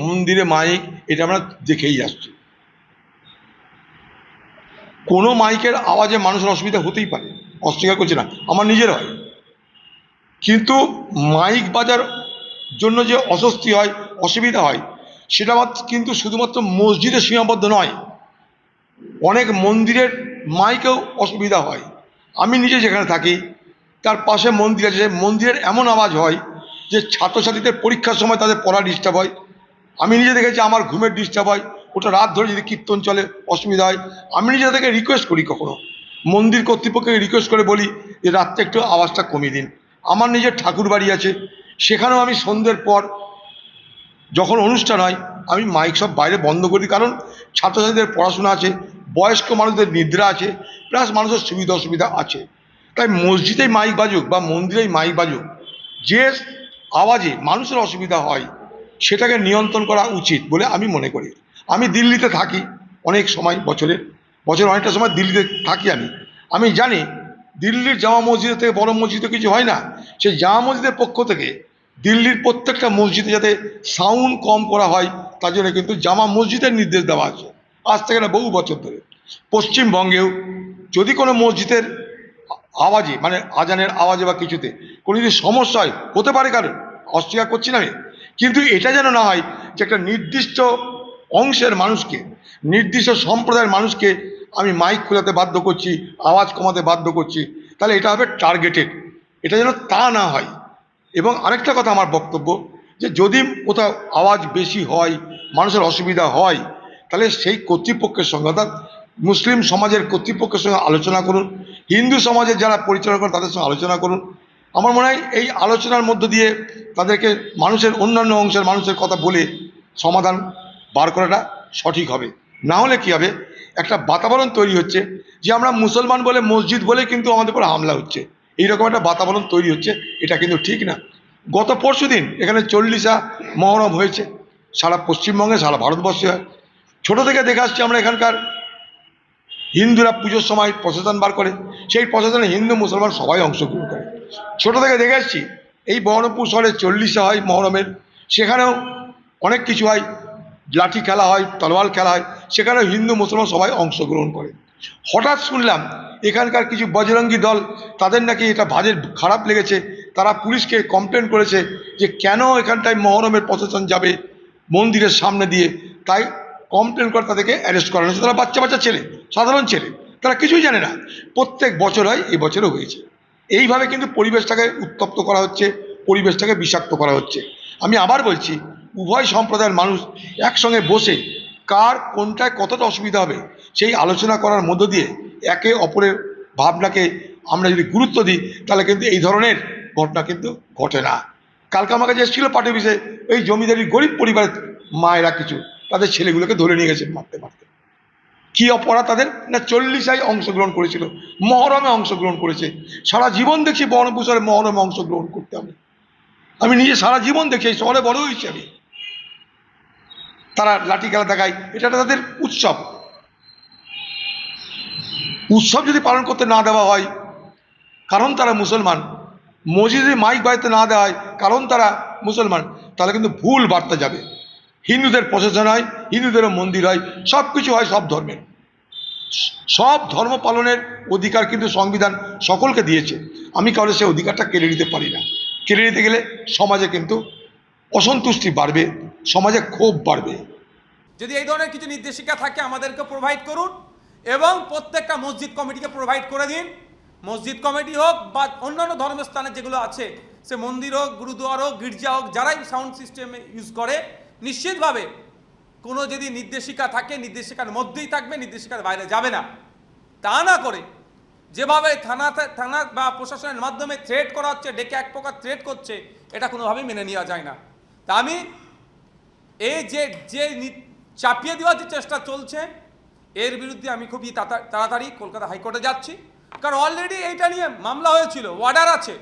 মন্দিরে মাইক, এটা আমরা দেখেই আসছি। কোনো মাইকের আওয়াজে মানুষের অসুবিধা হতেই পারে, অস্বীকার করছি না, আমার নিজের হয়। কিন্তু মাইক বাজার জন্য যে অস্বস্তি হয়, অসুবিধা হয়, সেটা কিন্তু শুধুমাত্র মসজিদে সীমাবদ্ধ নয়, অনেক মন্দিরের মাইকেও অসুবিধা হয়। আমি নিজে যেখানে থাকি তার পাশে মন্দির আছে, মন্দিরের এমন আওয়াজ হয় যে ছাত্রছাত্রীদের পরীক্ষার সময় তাদের পড়া ডিস্টার্ব হয়। আমি নিজে দেখেছি আমার ঘুমের ডিস্টার্ব হয়, ওটা রাত ধরে যদি কীর্তন চলে অসুবিধা হয়। আমি নিজে থেকে রিকোয়েস্ট করি, কখনো মন্দির কর্তৃপক্ষকে রিকোয়েস্ট করে বলি যে রাত্রে একটু আওয়াজটা কমিয়ে দিন। আমার নিজের ঠাকুর বাড়ি আছে, সেখানেও আমি সন্ধ্যের পর যখন অনুষ্ঠান হয় আমি মাইক সব বাইরে বন্ধ করি, কারণ ছাত্রছাত্রীদের পড়াশোনা আছে, বয়স্ক মানুষদের নিদ্রা আছে, প্লাস মানুষের সুবিধা অসুবিধা আছে। তাই মসজিদেই মাইক বাজুক বা মন্দিরেই মাইক বাজুক, যে আওয়াজে মানুষের অসুবিধা হয় সেটাকে নিয়ন্ত্রণ করা উচিত বলে আমি মনে করি। আমি দিল্লিতে থাকি অনেক সময়, বছরে অনেকটা সময় দিল্লিতে থাকি। আমি জানি দিল্লির জামা মসজিদের থেকে বড় মসজিদে কিছু হয় না। সেই জামা মসজিদের পক্ষ থেকে দিল্লির প্রত্যেকটা মসজিদে যাতে সাউন্ড কম করা হয় তার জন্য কিন্তু জামা মসজিদের নির্দেশ দেওয়া আছে আজ থেকে না, বহু বছর ধরে। পশ্চিমবঙ্গেও যদি কোনো মসজিদের আওয়াজে, মানে আজানের আওয়াজে বা কিছুতে কোনো যদি সমস্যা হয়, হতে পারে, কারণ অস্বীকার করছি না আমি, কিন্তু এটা যেন না হয় যে একটা নির্দিষ্ট অংশের মানুষকে, নির্দিষ্ট সম্প্রদায়ের মানুষকে আমি মাইক খোলাতে বাধ্য করছি, আওয়াজ কমাতে বাধ্য করছি, তাহলে এটা হবে টার্গেটেড। এটা যেন তা না হয়। এবং আরেকটা কথা আমার বক্তব্য, যে যদি কোথাও আওয়াজ বেশি হয়, মানুষের অসুবিধা হয়, তাহলে সেই কর্তৃপক্ষের সঙ্গে, অর্থাৎ মুসলিম সমাজের কর্তৃপক্ষের সঙ্গে আলোচনা করুন, হিন্দু সমাজের যারা পরিচালনা করেন তাদের সঙ্গে আলোচনা করুন। আমার মনে হয় এই আলোচনার মধ্য দিয়ে তাদেরকে মানুষের, অন্যান্য অংশের মানুষের কথা বলে সমাধান বার করাটা সঠিক হবে। না হলে কী হবে, একটা বাতাবরণ তৈরি হচ্ছে যে আমরা মুসলমান বলে, মসজিদ বলে কিন্তু আমাদের উপর হামলা হচ্ছে, এইরকম একটা বাতাবরণ তৈরি হচ্ছে। এটা কিন্তু ঠিক না। গত পরশু দিন এখানে 40 মহরম হয়েছে, সারা পশ্চিমবঙ্গে, সারা ভারতবর্ষে হয়। ছোটো থেকে দেখে আসছি আমরা, এখানকার হিন্দুরা পুজোর সময় প্রসেশন বার করে, সেই প্রসেশনে হিন্দু মুসলমান সবাই অংশগ্রহণ করে। ছোটো থেকে দেখে আসছি এই বহরমপুর শহরে 40 হয় মহরমের, সেখানেও অনেক কিছু হয়, লাঠি খেলা হয়, তলোয়ার খেলা হয়, সেখানেও হিন্দু মুসলমান সবাই অংশগ্রহণ করে। হঠাৎ শুনলাম এখানকার কিছু বজরঙ্গি দল, তাদের নাকি এটা বাজে খারাপ লেগেছে, তারা পুলিশকে কমপ্লেন করেছে যে কেন এখানটায় মহরমের প্রসেশন যাবে মন্দিরের সামনে দিয়ে, তাই কমপ্লেন করে তাদেরকে অ্যারেস্ট করানো হয়েছে। তারা বাচ্চা বাচ্চা ছেলে, সাধারণ ছেলে, তারা কিছুই জানে না। প্রত্যেক বছর হয়, এই বছরও হয়েছে। এইভাবে কিন্তু পরিবেশটাকে উত্তপ্ত করা হচ্ছে, পরিবেশটাকে বিষাক্ত করা হচ্ছে। আমি আবার বলছি, উভয় সম্প্রদায়ের মানুষ একসঙ্গে বসে কার কোনটায় কতটা অসুবিধা হবে সেই আলোচনা করার মধ্য দিয়ে একে অপরের ভাবনাকে আমরা যদি গুরুত্ব দিই, তাহলে কিন্তু এই ধরনের ঘটনা কিন্তু ঘটে না। কালকে আমার কাছে এসেছিল পার্টি অফিসে, এই জমিদারি গরিব পরিবারের মায়েরা কিছু তাদের ছেলেগুলোকে ধরে নিয়ে গেছেন মারতে মারতে। কী অপরাধ তাদের? না 40 অংশগ্রহণ করেছিল, মহরমে অংশগ্রহণ করেছে। সারা জীবন দেখছি বহরমপুর শহরে মহরমে অংশগ্রহণ করতে। আমি নিজে সারা জীবন দেখি, এই শহরে বড় হয়েছি আমি। তারা লাঠি খেলা দেখায়, এটা তাদের উৎসব। উৎসব যদি পালন করতে না দেওয়া হয় কারণ তারা মুসলমান, মসজিদে মাইক বাজতে না দেওয়া হয় কারণ তারা মুসলমান, তাহলে কিন্তু ভুল বার্তা যাবে। হিন্দুদের প্রশাসন হয়, হিন্দুদেরও মন্দির হয়, সব কিছু হয় সব ধর্মের। সব ধর্ম পালনের অধিকার কিন্তু সংবিধান সকলকে দিয়েছে। আমি কারণে সে অধিকারটা কেড়ে নিতে পারি না। কেড়ে নিতে গেলে সমাজে কিন্তু অসন্তুষ্টি বাড়বে, সমাজে ক্ষোভ বাড়বে। যদি এই ধরনের কিছু নির্দেশিকা থাকে আমাদেরকে প্রোভাইড করুন, এবং প্রত্যেকটা মসজিদ কমিটিকে প্রোভাইড করে দিন। মসজিদ কমিটি হোক বা অন্যান্য ধর্মস্থানে যেগুলো আছে, সে মন্দির হোক, গুরুদুয়ার হোক, গির্জা হোক, যারাই সাউন্ড সিস্টেম ইউজ করে, নিশ্চিতভাবে কোনো যদি নির্দেশিকা থাকে নির্দেশিকার মধ্যেই থাকবে, নির্দেশিকার বাইরে যাবে না। তা না করে যেভাবে থানা বা প্রশাসনের মাধ্যমে থ্রেট করা হচ্ছে, ডেকে এক প্রকার থ্রেট করছে, এটা কোনোভাবেই মেনে নেওয়া যায় না। তা আমি এই যে চাপিয়ে দেওয়ার যে চেষ্টা চলছে, এর বিরুদ্ধে আমি খুবই তাড়াতাড়ি কলকাতা হাইকোর্টে যাচ্ছি। কারণ অলরেডি এইটা নিয়ে মামলা হয়েছিল, অর্ডার আছে,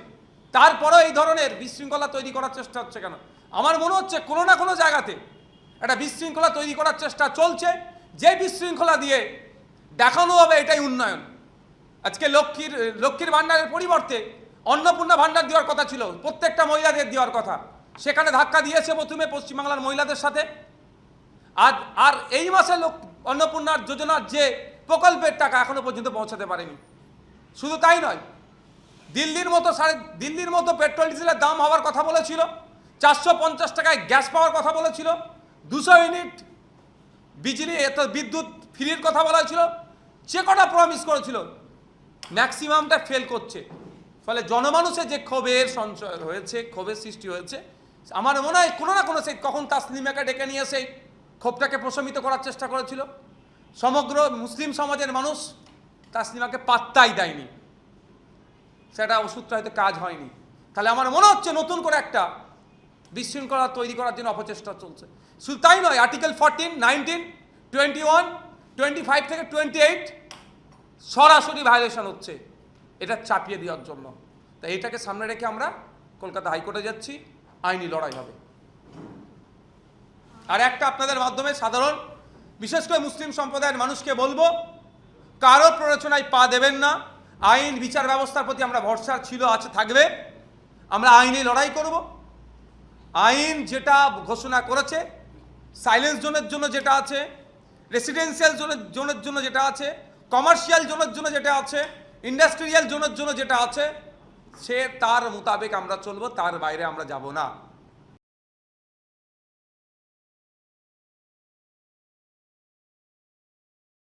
তারপরেও এই ধরনের বিশৃঙ্খলা তৈরি করার চেষ্টা হচ্ছে কেন? আমার মনে হচ্ছে কোনো না কোনো জায়গাতে একটা বিশৃঙ্খলা তৈরি করার চেষ্টা চলছে, যে বিশৃঙ্খলা দিয়ে দেখানো হবে এটাই উন্নয়ন। আজকে লক্ষ্মীর ভাণ্ডারের পরিবর্তে অন্নপূর্ণা ভাণ্ডার দেওয়ার কথা ছিল, প্রত্যেকটা মহিলাদের দেওয়ার কথা। সেখানে ধাক্কা দিয়েছে প্রথমে পশ্চিমবাংলার মহিলাদের সাথে। আর এই মাসে অন্নপূর্ণার যোজনার যে প্রকল্পের টাকা এখনো পর্যন্ত পৌঁছাতে পারেনি। শুধু তাই নয়, দিল্লির মতো পেট্রোল ডিজেলের দাম হওয়ার কথা বলেছিল, 450 টাকায় গ্যাস পাওয়ার কথা বলেছিল, 200 ইউনিট বিদ্যুৎ ফ্রির কথা বলা হয়েছিল, যে কটা প্রমিস করেছিল ম্যাক্সিমামটা ফেল করছে। ফলে জনমানুষে যে ক্ষোভের সঞ্চয় হয়েছে, ক্ষোভের সৃষ্টি হয়েছে, আমার মনে হয় কোনো না কোনো সেই কখন তাসলিমাকে ডেকে নিয়ে সেই ক্ষোভটাকে প্রশমিত করার চেষ্টা করেছিল। সমগ্র মুসলিম সমাজের মানুষ তাসলিমাকে পাত্তাই দেয়নি, সেটা ওষুধটা হয়তো কাজ হয়নি। তাহলে আমার মনে হচ্ছে নতুন করে একটা বিশৃঙ্খলা তৈরি করার জন্য অপচেষ্টা চলছে। শুধু তাই নয়, আর্টিকেল 14, 19, 21, 25 থেকে 28 সরাসরি ভায়োলেশন হচ্ছে, এটা চাপিয়ে দেওয়ার জন্য। তাই এটাকে সামনে রেখে আমরা কলকাতা হাইকোর্টে যাচ্ছি, আইনি লড়াই হবে। আর একটা আপনাদের মাধ্যমে সাধারণ বিশেষ করে মুসলিম সম্প্রদায়ের মানুষকে বলবো, কারো প্ররোচনায় পা দেবেন না। আইন বিচার ব্যবস্থার প্রতি আমরা ভরসা ছিল, আছে, থাকবে। আমরা আইনি লড়াই করব। আইন যেটা ঘোষণা করেছে, সাইলেন্স জোনের জন্য যেটা আছে, রেসিডেন্সিয়াল জোনের জন্য যেটা আছে, কমার্শিয়াল জোনের জন্য যেটা আছে, ইন্ডাস্ট্রিয়াল জোনের জন্য যেটা আছে, সে তার মোতাবেক আমরা চলবো, তার বাইরে আমরা যাব না।